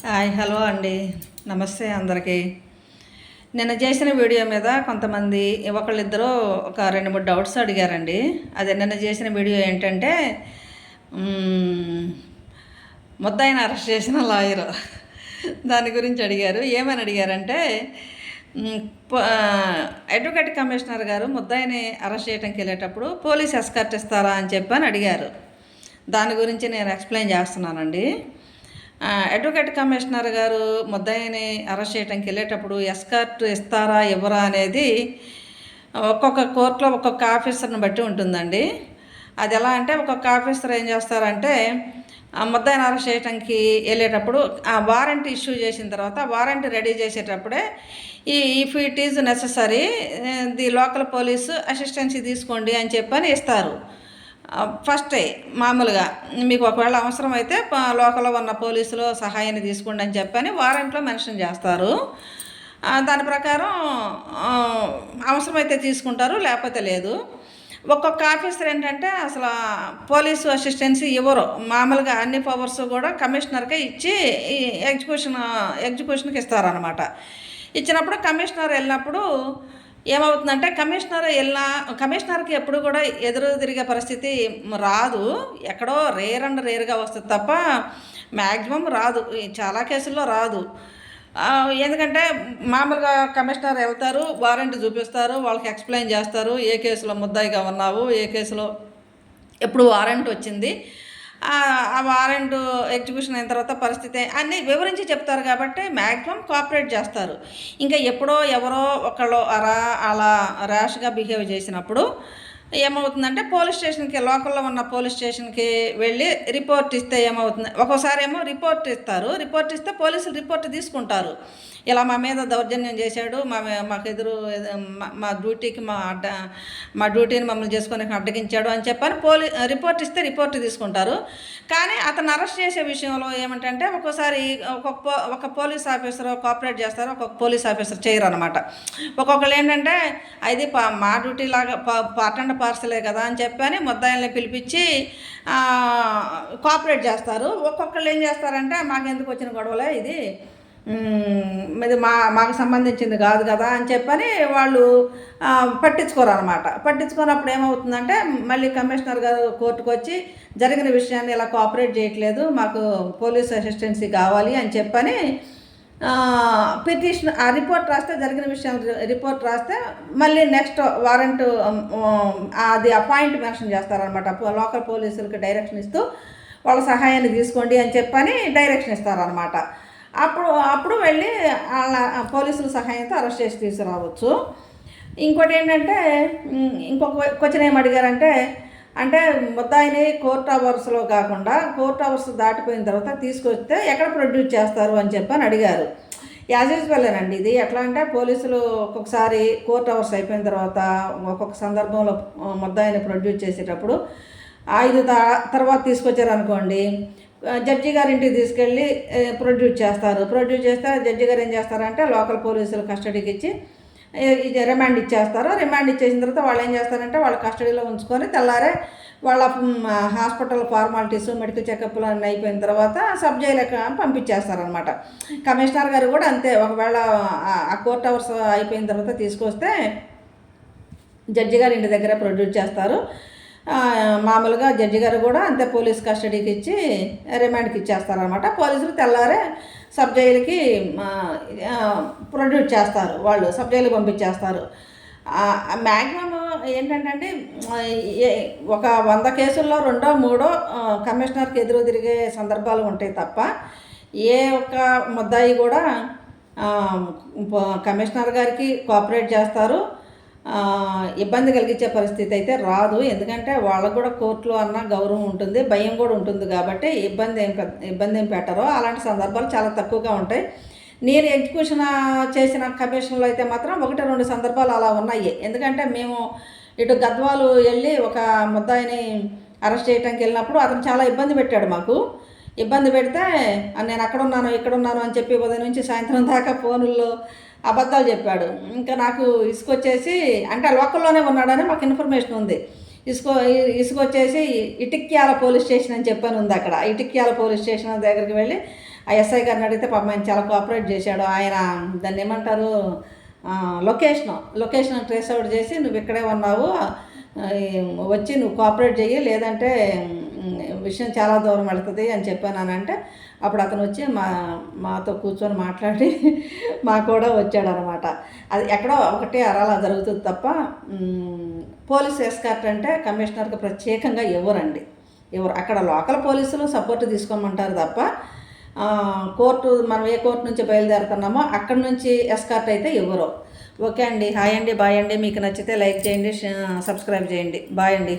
Hi hello అండి. నమస్తే అందరికీ. నిన్న చేసిన వీడియో మీద కొంతమంది ఒకళ్ళిద్దరూ ఒక 2, 3 డౌట్స్ అడిగారండి. అదే నిన్న చేసిన వీడియో ఏంటంటే ముద్దాయిని అరెస్ట్ చేసిన లాయరు దాని గురించి అడిగారు. ఏమని అడిగారంటే మ్, ప- ఆ, అడ్వకేట్ కమిషనర్ గారు ముద్దాయిని అరెస్ట్ చేయడానికి వెళ్ళేటప్పుడు పోలీస్ ఎస్కార్ట్ ఇస్తారా అని చెప్పని అడిగారు. దాని గురించి నేను ఎక్స్ప్లెయిన్ చేస్తున్నానండి. అడ్వకేట్ కమిషనర్ గారు ముద్దాయిని అరెస్ట్ చేయడానికి వెళ్ళేటప్పుడు ఎస్కార్ట్ ఇస్తారా ఇవ్వరా అనేది ఒక్కొక్క కోర్టులో ఒక్కొక్క ఆఫీసర్ని బట్టి ఉంటుందండి. అది ఎలా అంటే ఒక్కొక్క ఆఫీసర్ ఏం చేస్తారంటే ఆ ముద్దాయిని అరెస్ట్ చేయడానికి వెళ్ళేటప్పుడు ఆ వారెంట్ ఇష్యూ చేసిన తర్వాత వారెంట్ రెడీ చేసేటప్పుడే if it is necessary the local police assistance తీసుకోండి అని చెప్పని ఇస్తారు. ఫస్టే మామూలుగా మీకు ఒకవేళ అవసరమైతే లోకల్లో ఉన్న పోలీసులు సహాయాన్ని తీసుకోండి అని చెప్పని వారెంట్లో మెన్షన్ చేస్తారు. దాని ప్రకారం అవసరమైతే తీసుకుంటారు, లేకపోతే లేదు. ఒక్కొక్క ఆఫీసర్ ఏంటంటే అసలు పోలీసు అసిస్టెన్సీ ఇవ్వరు. మామూలుగా అన్ని పవర్స్ కూడా కమిషనర్కే ఇచ్చి ఎగ్జిక్యూషన్కి ఇస్తారనమాట. ఇచ్చినప్పుడు కమిషనర్ వెళ్ళినప్పుడు ఏమవుతుందంటే కమిషనర్కి ఎప్పుడు కూడా ఎదురు తిరిగే పరిస్థితి రాదు. ఎక్కడో రేర్గా వస్తుంది తప్ప మ్యాక్సిమం రాదు. చాలా కేసుల్లో రాదు. ఎందుకంటే మామూలుగా కమిషనర్ వెళ్తారు, వారెంట్ చూపిస్తారు, వాళ్ళకి ఎక్స్ప్లెయిన్ చేస్తారు ఏ కేసులో ముద్దాయిగా ఉన్నావు, ఏ కేసులో ఎప్పుడు వారెంట్ వచ్చింది, ఆ వారెంట్ ఎగ్జిక్యూషన్ అయిన తర్వాత పరిస్థితి అన్నీ వివరించి చెప్తారు కాబట్టి మ్యాక్సిమం కోఆపరేట్ చేస్తారు. ఇంకా ఎప్పుడో ఎవరో ఒకళ్ళు అలా ర్యాష్గా బిహేవ్ చేసినప్పుడు ఏమవుతుందంటే పోలీస్ స్టేషన్కి లోకల్లో ఉన్న పోలీస్ స్టేషన్కి వెళ్ళి రిపోర్ట్ ఇస్తే ఏమవుతుంది, ఒక్కోసారి ఏమో రిపోర్ట్ ఇస్తారు. రిపోర్ట్ ఇస్తే పోలీసులు రిపోర్ట్ తీసుకుంటారు. ఇలా మా మీద దౌర్జన్యం చేశాడు, మాకు ఎదురు మా డ్యూటీకి మా డ్యూటీని మమ్మల్ని చేసుకొని అడ్డగించాడు అని చెప్పని రిపోర్ట్ ఇస్తే రిపోర్ట్ తీసుకుంటారు. కానీ అతను అరెస్ట్ చేసే విషయంలో ఏమంటే ఒక్కోసారి ఒక పోలీస్ ఆఫీసర్ కోఆపరేట్ చేస్తారు, ఒక్కొక్క పోలీస్ ఆఫీసర్ చేయరు అనమాట. ఒక్కొక్కరు ఏంటంటే అది మా డ్యూటీ లాగా పార్ట్ అండ్ పార్సలే కదా అని చెప్పని ముద్దాయిల్ని పిలిపించి కోఆపరేట్ చేస్తారు. ఒక్కొక్కళ్ళు ఏం చేస్తారంటే మాకెందుకు వచ్చిన గొడవలే, ఇది మాకు సంబంధించింది కాదు కదా అని చెప్పని వాళ్ళు పట్టించుకోరు అనమాట. పట్టించుకున్నప్పుడు ఏమవుతుందంటే మళ్ళీ కమిషనర్ గారు కోర్టుకు వచ్చి జరిగిన విషయాన్ని ఇలా కోఆపరేట్ చేయట్లేదు, మాకు పోలీస్ అసిస్టెన్సీ కావాలి అని చెప్పని పిటిషన్ ఆ రిపోర్ట్ రాస్తే, జరిగిన విషయం రిపోర్ట్ రాస్తే మళ్ళీ నెక్స్ట్ వారెంట్ అది అపాయింట్ మెన్షన్ చేస్తారనమాట. లోకల్ పోలీసులకి డైరెక్షన్ ఇస్తూ వాళ్ళ సహాయాన్ని తీసుకోండి అని చెప్పని డైరెక్షన్ ఇస్తారనమాట. అప్పుడు వెళ్ళి వాళ్ళ పోలీసుల సహాయంతో అరెస్ట్ చేసి తీసుకురావచ్చు. ఇంకోటి ఏంటంటే ఇంకొక క్వశ్చన్ ఏం అడిగారంటే అంటే ముద్దాయిని కోర్ట్ అవర్స్లో కాకుండా కోర్ట్ అవర్స్ దాటిపోయిన తర్వాత తీసుకొస్తే ఎక్కడ ప్రొడ్యూస్ చేస్తారు అని చెప్పని అడిగారు. యాజ్ యూజువల్లేనండి. ఇది ఎట్లా అంటే పోలీసులు ఒక్కొక్కసారి కోర్ట్ అవర్స్ అయిపోయిన తర్వాత ఒక్కొక్క సందర్భంలో ముద్దాయిని ప్రొడ్యూస్ చేసేటప్పుడు 5 తర్వాత తీసుకొచ్చారనుకోండి, జడ్జి గారి ఇంటికి తీసుకెళ్ళి ప్రొడ్యూస్ చేస్తారు. ప్రొడ్యూస్ చేస్తే జడ్జి గారు ఏం చేస్తారంటే లోకల్ పోలీసులు కస్టడీకి ఇచ్చి రిమాండ్ ఇచ్చేస్తారు. రిమాండ్ ఇచ్చేసిన తర్వాత వాళ్ళు ఏం చేస్తారంటే వాళ్ళ కస్టడీలో ఉంచుకొని తెల్లారే వాళ్ళ హాస్పిటల్ ఫార్మాలిటీస్ మెడికల్ చెకప్లు అన్నీ అయిపోయిన తర్వాత సబ్ జైలుకి పంపించేస్తారనమాట. కమిషనర్ గారు కూడా అంతే. ఒకవేళ ఆ కోర్ట్ అవర్స్ అయిపోయిన తర్వాత తీసుకొస్తే జడ్జి గారు ఇంటి దగ్గర ప్రొడ్యూస్ చేస్తారు. మామూలుగా జడ్జి గారు కూడా అంతే పోలీస్ కస్టడీకి ఇచ్చి రిమాండ్కి ఇచ్చేస్తారనమాట. పోలీసులు తెల్లారే సబ్ జైలుకి ప్రొడ్యూస్ చేస్తారు, వాళ్ళు సబ్ జైలుకి పంపించేస్తారు. మ్యాక్సిమం ఏంటంటే ఒక 100 కేసుల్లో 2, 3 కమిషనర్కి ఎదురు తిరిగే సందర్భాలు ఉంటాయి తప్ప ఏ ఒక్క ముద్దాయి కూడా కమిషనర్ గారికి కోఆపరేట్ చేస్తారు. ఇబ్బంది కలిగించే పరిస్థితి అయితే రాదు. ఎందుకంటే వాళ్ళకు కూడా కోర్టులో అన్న గౌరవం ఉంటుంది, భయం కూడా ఉంటుంది కాబట్టి ఇబ్బంది ఏం పెట్టరు. అలాంటి సందర్భాలు చాలా తక్కువగా ఉంటాయి. నేను ఎగ్జిక్యూషన్ చేసిన కమిషన్లో అయితే మాత్రం 1-2 సందర్భాలు అలా ఉన్నాయి. ఎందుకంటే మేము ఇటు గద్వాలు వెళ్ళి ఒక ముద్దాయిని అరెస్ట్ చేయడానికి వెళ్ళినప్పుడు అతను చాలా ఇబ్బంది పెట్టాడు. మాకు ఇబ్బంది పెడితే నేను అక్కడున్నాను ఇక్కడున్నాను అని చెప్పి ఉదయం నుంచి సాయంత్రం దాకా ఫోనుల్లో అబద్ధాలు చెప్పాడు. ఇంకా నాకు ఇసుకొచ్చేసి అంటే లోకల్లోనే ఉన్నాడని మాకు ఇన్ఫర్మేషన్ ఉంది. ఇసుకొచ్చేసి ఇటిక్యాల పోలీస్ స్టేషన్ అని చెప్పని ఉంది. అక్కడ ఇటిక్యాల పోలీస్ స్టేషన్ దగ్గరికి వెళ్ళి ఆ ఎస్ఐ గారిని అడిగితే పాపం ఆయన చాలా కోఆపరేట్ చేశాడు. ఆయన దాన్ని ఏమంటారు, లొకేషన్ ట్రేస్ అవుట్ చేసి నువ్వు ఇక్కడే ఉన్నావు, వచ్చి నువ్వు కోఆపరేట్ చెయ్యి, లేదంటే విషయం చాలా దూరం వెళ్తుంది అని చెప్పానంటే అప్పుడు అతను వచ్చి మాతో కూర్చొని మాట్లాడి మా కూడా వచ్చాడనమాట. అది ఎక్కడో ఒకటి అలా జరుగుతుంది తప్ప పోలీస్ ఎస్కార్ట్ అంటే కమిషనర్కి ప్రత్యేకంగా ఎవరు అక్కడ లోకల్ పోలీసులు సపోర్ట్ తీసుకోమంటారు తప్ప కోర్టు, మనం ఏ కోర్టు నుంచి బయలుదేరుతున్నామో అక్కడి నుంచి ఎస్కార్ట్ అయితే ఎవరో. ఓకే అండి, హాయ్ అండి, బాయ్ అండి. మీకు నచ్చితే లైక్ చేయండి, సబ్స్క్రైబ్ చేయండి. బాయ్ అండి.